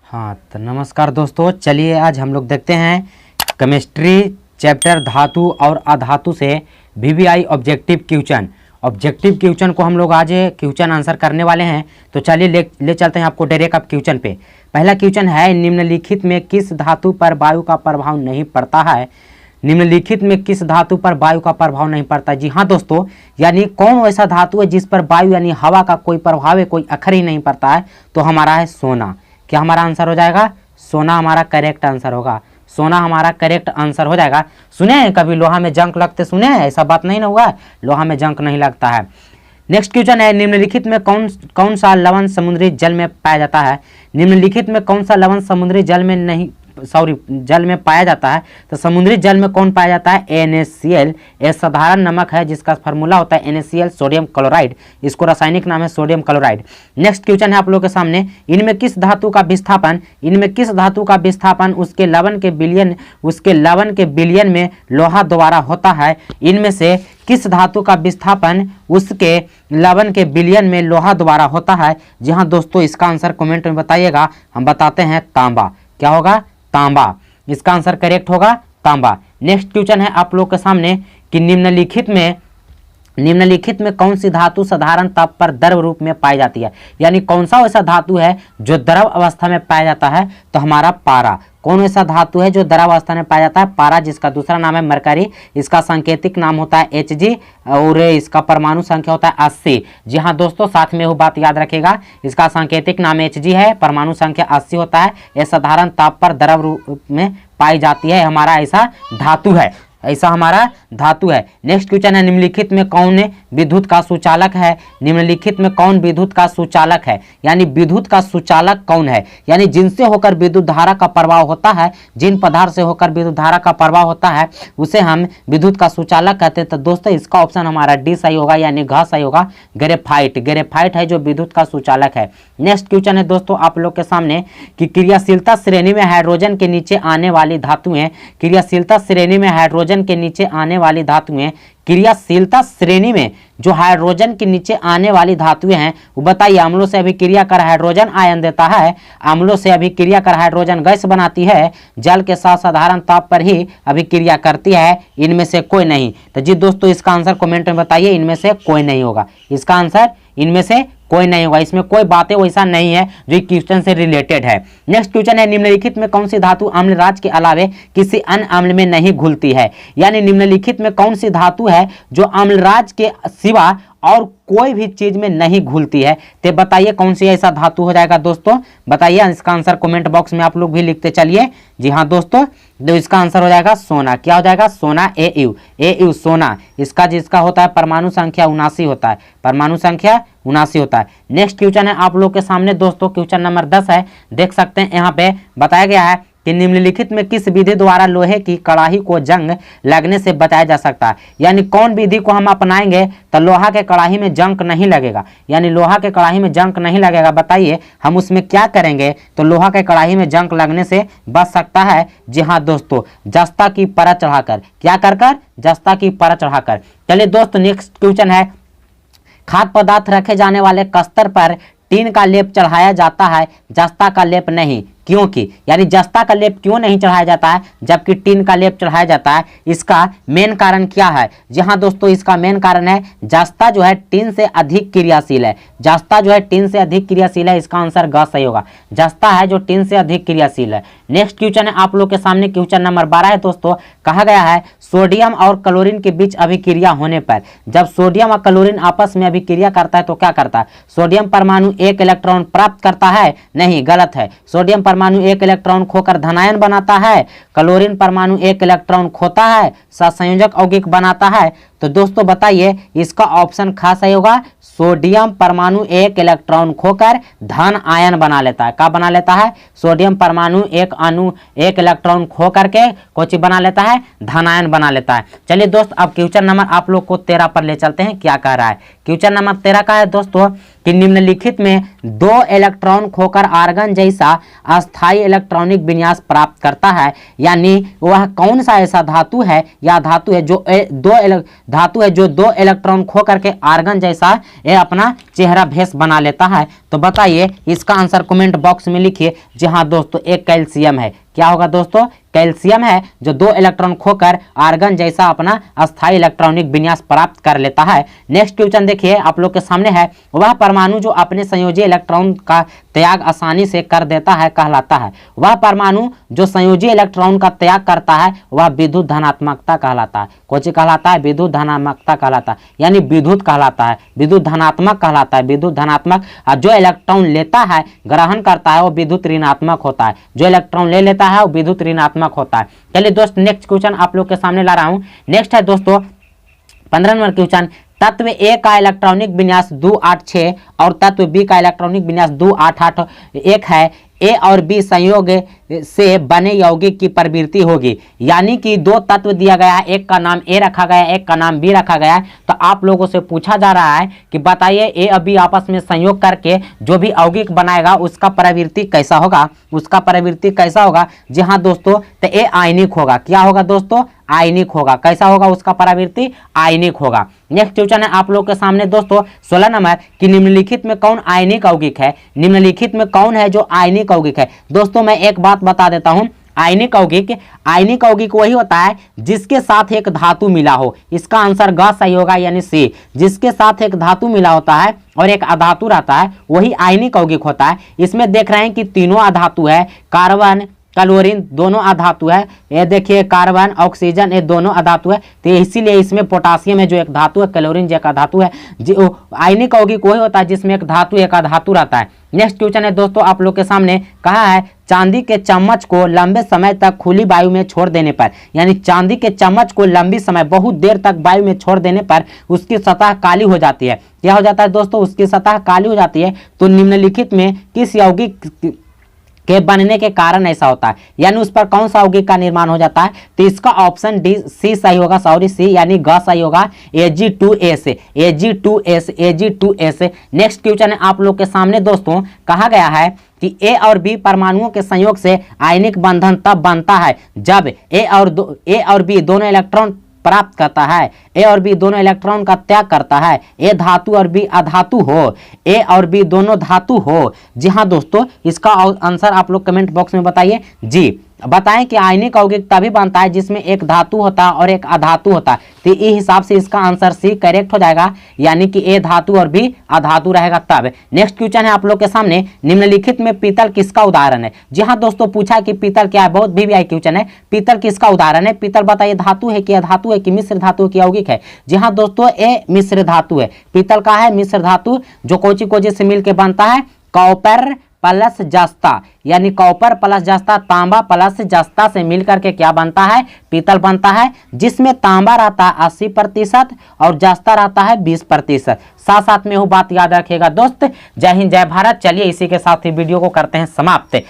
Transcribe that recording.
हाँ तो नमस्कार दोस्तों, चलिए आज हम लोग देखते हैं केमिस्ट्री चैप्टर धातु और अधातु से VVI objective question. Objective question को हम लोग आज क्वेश्चन आंसर करने वाले हैं। तो चलिए ले चलते हैं आपको डायरेक्ट अब क्वेश्चन पे। पहला क्वेश्चन है, निम्नलिखित में किस धातु पर वायु का प्रभाव नहीं पड़ता है। निम्नलिखित में किस धातु पर वायु का प्रभाव नहीं पड़ता। जी हाँ दोस्तों, यानी कौन ऐसा धातु है जिस पर वायु यानी हवा का कोई प्रभाव है, कोई अखर ही नहीं पड़ता है। तो हमारा है सोना। क्या हमारा आंसर हो जाएगा? सोना हमारा करेक्ट आंसर होगा। सोना हमारा करेक्ट आंसर हो जाएगा। सुने हैं कभी लोहा में जंक लगते? सुने हैं? ऐसा बात नहीं ना हुआ, लोहा में जंक नहीं लगता है। नेक्स्ट क्वेश्चन है, निम्नलिखित में कौन सा लवण समुद्री जल में पाया जाता है। निम्नलिखित में कौन सा लवण समुद्री जल में जल में पाया जाता है। तो समुद्री जल में कौन पाया जाता है? NaCl। यह साधारण नमक है जिसका फार्मूला होता है NaCl, सोडियम क्लोराइड। इसको रासायनिक नाम है सोडियम क्लोराइड। नेक्स्ट क्वेश्चन है आप लोगों के सामने, इनमें किस धातु का विस्थापन उसके लवण के विलयन में लोहा द्वारा होता है। इनमें से किस धातु का विस्थापन उसके लवण के विलयन में लोहा द्वारा होता है। जी हाँ दोस्तों, इसका आंसर कमेंट में बताइएगा। हम बताते हैं तांबा। क्या होगा? तांबा। इसका आंसर करेक्ट होगा तांबा। नेक्स्ट क्वेश्चन है आप लोग के सामने कि निम्नलिखित में कौन सी धातु साधारण ताप पर द्रव रूप में पाई जाती है। यानी कौन सा ऐसा धातु है जो द्रव अवस्था में पाया जाता है। तो हमारा पारा। कौन ऐसा धातु है जो द्रव अवस्था में पाया जाता है? पारा, जिसका दूसरा नाम है मरकरी। इसका सांकेतिक नाम होता है Hg और इसका परमाणु संख्या होता है 80। जी हाँ दोस्तों, साथ में वो बात याद रखेगा। इसका सांकेतिक नाम Hg है, परमाणु संख्या 80 होता है। यह साधारण ताप पर द्रव रूप में पाई जाती है। हमारा ऐसा धातु है, ऐसा हमारा धातु है। नेक्स्ट क्वेश्चन है, निम्नलिखित में कौन विद्युत का सुचालक है। निम्नलिखित में कौन विद्युत का सुचालक है। यानी विद्युत का सुचालक कौन है, यानी जिनसे होकर विद्युत धारा का प्रवाह होता है, जिन पदार्थ से होकर विद्युत धारा का प्रवाह होता है उसे हम विद्युत का सुचालक कहते हैं। तो दोस्तों इसका ऑप्शन हमारा डी सही होगा, यानी घ सही होगा। ग्रेफाइट है जो विद्युत का सुचालक है। नेक्स्ट क्वेश्चन है दोस्तों आप लोग के सामने कि क्रियाशीलता श्रेणी में हाइड्रोजन के नीचे आने वाली धातुएं। क्रियाशीलता श्रेणी में हाइड्रोजन के नीचे आने वाली धातुएं, क्रियाशीलता श्रेणी में जो हाइड्रोजन के नीचे आने वाली धातुएं हैं वो बताइए। अम्लों से अभिक्रिया कर हाइड्रोजन आयन देता है, अम्लों से अभिक्रिया कर हाइड्रोजन गैस बनाती है, जल के साथ साधारण ताप पर ही अभिक्रिया करती है। इनमें से कोई नहीं। तो जी दोस्तों इसका आंसर कमेंट में बताइए। इनमें से कोई नहीं होगा। इसका आंसर इनमें से कोई नहीं होगा। इसमें कोई बातें वैसा नहीं है जो क्वेश्चन से रिलेटेड है। नेक्स्ट क्वेश्चन है, निम्नलिखित में कौन सी धातु अम्लराज के अलावे किसी अन्य अम्ल में नहीं घुलती है। यानी निम्नलिखित में कौन सी धातु है जो अम्लराज के सिवा और कोई भी चीज में नहीं घुलती है। तो बताइए कौन सी ऐसा धातु हो जाएगा दोस्तों, बताइए। इसका आंसर कमेंट बॉक्स में आप लोग भी लिखते चलिए। जी हाँ दोस्तों, तो इसका आंसर हो जाएगा सोना। क्या हो जाएगा? सोना। Au सोना। इसका जिसका होता है परमाणु संख्या 79 होता है, परमाणु संख्या 79 होता है। नेक्स्ट क्वेश्चन है आप लोग के सामने दोस्तों, क्वेश्चन नंबर 10 है। देख सकते हैं यहाँ पे बताया गया है कि निम्नलिखित में किस विधि द्वारा लोहे की कड़ाही को जंग लगने से बचाया जा सकता है। यानी कौन विधि को हम अपनाएंगे तो लोहा के कड़ाही में जंग नहीं लगेगा। यानी लोहा के कड़ाही में जंग नहीं लगेगा। बताइए हम उसमें क्या करेंगे तो लोहा के कड़ाही में जंग लगने से बच सकता है। जी हाँ दोस्तों, जस्ता की परत चढ़ाकर। क्या कर? जस्ता की परत चढ़ाकर। चलिए दोस्तों नेक्स्ट क्वेश्चन है, खाद्य पदार्थ रखे जाने वाले कस्तर पर टीन का लेप चढ़ाया जाता है, जस्ता का लेप नहीं। क्योंकि यानी जस्ता का लेप क्यों नहीं चढ़ाया जाता है जबकि टीन का लेप चढ़ाया जाता है? इसका मेन कारण क्या है? जी हाँ दोस्तों, इसका मेन कारण है जस्ता जो है टीन से अधिक क्रियाशील है। जस्ता जो है टीन से अधिक क्रियाशील है। इसका आंसर ग सही होगा। जस्ता है जो टीन से अधिक क्रियाशील है। नेक्स्ट क्वेश्चन है आप लोग के सामने, क्वेश्चन नंबर 12 है दोस्तों। कहा गया है सोडियम और क्लोरीन के बीच अभिक्रिया होने पर, जब सोडियम और क्लोरीन आपस में अभिक्रिया करता है तो क्या करता है? सोडियम परमाणु 1 इलेक्ट्रॉन प्राप्त करता है? नहीं, गलत है। सोडियम परमाणु 1 इलेक्ट्रॉन खोकर धनायन बनाता है, क्लोरीन परमाणु 1 इलेक्ट्रॉन खोता है, सहसंयोजक यौगिक बनाता है। तो दोस्तों बताइए इसका ऑप्शन खास सही होगा। सोडियम परमाणु 1 इलेक्ट्रॉन खोकर धन आयन बना लेता है। क्या बना लेता है? सोडियम परमाणु 1 इलेक्ट्रॉन खो करके कोची बना लेता है? धन आयन बना लेता है। चलिए दोस्त अब क्वेश्चन नंबर आप लोग को 13 पर ले चलते हैं। क्या कह रहा है? क्वेश्चन नंबर 13 का है दोस्तों कि निम्नलिखित में 2 इलेक्ट्रॉन खोकर आर्गन जैसा अस्थायी इलेक्ट्रॉनिक विन्यास प्राप्त करता है। यानी वह कौन सा ऐसा धातु है या धातु है जो 2 इलेक्ट्रॉन खो करके आर्गन जैसा ये अपना चेहरा भेष बना लेता है। तो तो बताइए इसका आंसर कमेंट बॉक्स में लिखिए। जी हाँ दोस्तों, एक कैल्शियम है। क्या होगा दोस्तों? कैल्शियम है, जो 2 इलेक्ट्रॉन खोकर आर्गन जैसा अपना अस्थायी इलेक्ट्रॉनिक विन्यास प्राप्त कर लेता है। नेक्स्ट क्वेश्चन देखिए आप लोग के सामने है, वह परमाणु जो अपने संयोजी इलेक्ट्रॉन का त्याग आसानी से कर देता है कहलाता है। वह परमाणु जो संयोजी इलेक्ट्रॉन का त्याग करता है वह विद्युत धनात्मकता कहलाता है। कौन सी कहलाता है? विद्युत धनात्मकता कहलाता है, यानी विद्युत कहलाता है, विद्युत धनात्मक कहलाता है, विद्युत धनात्मक। और जो इलेक्ट्रॉन लेता है, ग्रहण करता है, वो विद्युत ऋणात्मक होता है। जो इलेक्ट्रॉन ले लेता है वो विद्युत ऋणात्मक होता है। चलिए दोस्त, नेक्स्ट क्वेश्चन आप लोग के सामने ला रहा हूं। नेक्स्ट है दोस्तों 15 नंबर क्वेश्चन, तत्व ए का इलेक्ट्रॉनिक विन्यास 286 और तत्व बी का इलेक्ट्रॉनिक विन्यास 2881 है। ए और बी संयोग से बने यौगिक की प्रवृत्ति होगी। यानी कि 2 तत्व दिया गया है, एक का नाम ए रखा गया है, एक का नाम बी रखा गया है। तो आप लोगों से पूछा जा रहा है कि बताइए ए और बी आपस में संयोग करके जो भी यौगिक बनाएगा उसका प्रवृत्ति कैसा होगा, उसका प्रवृत्ति कैसा होगा। जी हाँ दोस्तों, तो ए आयनिक होगा। क्या होगा दोस्तों? आयनिक होगा। कैसा होगा उसका प्रवृत्ति? आयनिक होगा। नेक्स्ट क्वेश्चन है आप लोग के सामने दोस्तों 16 नंबर कि निम्नलिखित में कौन आयनिक यौगिक है? निम्नलिखित में कौन है जो आयनिक यौगिक है? दोस्तों मैं एक बात बता देता हूं, आयनिक यौगिक वही होता है जिसके साथ एक धातु मिला हो। इसका आंसर ग सही होगा, यानी सी। जिसके साथ एक धातु मिला होता है और एक अधातु रहता है वही आयनिक यौगिक होता है। इसमें देख रहे हैं कि तीनों अधातु है, कार्बन क्लोरीन दोनों अधातु है। ये देखिए कार्बन ऑक्सीजन ये दोनों अधातु है, तो इसीलिए इसमें पोटासियम है जो एक धातु है, क्लोरीन जो एक अधातु है। आयनिक यौगिक वही होता है जिसमें एक धातु एक अधातु रहता है। नेक्स्ट क्वेश्चन है दोस्तों आप लोग के सामने, कहा है चांदी के चम्मच को लंबे समय तक खुली वायु में छोड़ देने पर, यानी चांदी के चम्मच को लंबी समय बहुत देर तक वायु में छोड़ देने पर उसकी सतह काली हो जाती है। क्या हो जाता है दोस्तों? उसकी सतह काली हो जाती है। तो निम्नलिखित में किस यौगिक के बनने के कारण ऐसा होता है, यानी उस पर कौन सा यौगिक का निर्माण हो जाता है? तो इसका ऑप्शन डी सी सही होगा, सॉरी सी, यानी ग सही होगा, Ag2S। नेक्स्ट क्वेश्चन है आप लोग के सामने दोस्तों, कहा गया है कि ए और बी परमाणुओं के संयोग से आयनिक बंधन तब बनता है जब ए और बी दोनों इलेक्ट्रॉन प्राप्त करता है, ए और बी दोनों इलेक्ट्रॉन का त्याग करता है, ए धातु और बी अधातु हो, ए और बी दोनों धातु हो। जी हाँ दोस्तों, इसका आंसर आप लोग कमेंट बॉक्स में बताइए। जी बताएं कि आयनिक यौगिक तभी बनता है जिसमें एक धातु होता है और एक अधातु होता है। तो इस हिसाब से इसका आंसर सी करेक्ट हो जाएगा, यानी कि ए धातु और बी अधातु रहेगा तब। नेक्स्ट क्वेश्चन है आप लोग के सामने, निम्नलिखित में पीतल किसका उदाहरण है? जी हाँ दोस्तों, पूछा कि पीतल क्या है, बहुत वीवीआई क्वेश्चन है। पीतल किसका उदाहरण है? पीतल बताइए धातु है कि अधातु है कि मिश्र धातु की यौगिक है? जी हाँ दोस्तों, ए मिश्र धातु है। पीतल का है मिश्र धातु, जो कोची से मिलकर बनता है, कॉपर प्लस जस्ता, यानी कॉपर प्लस जस्ता, तांबा प्लस जस्ता से मिलकर के क्या बनता है? पीतल बनता है, जिसमें तांबा रहता है 80% और जस्ता रहता है 20%। साथ साथ में वो बात याद रखिएगा दोस्त। जय हिंद जय भारत। चलिए इसी के साथ ही वीडियो को करते हैं समाप्त।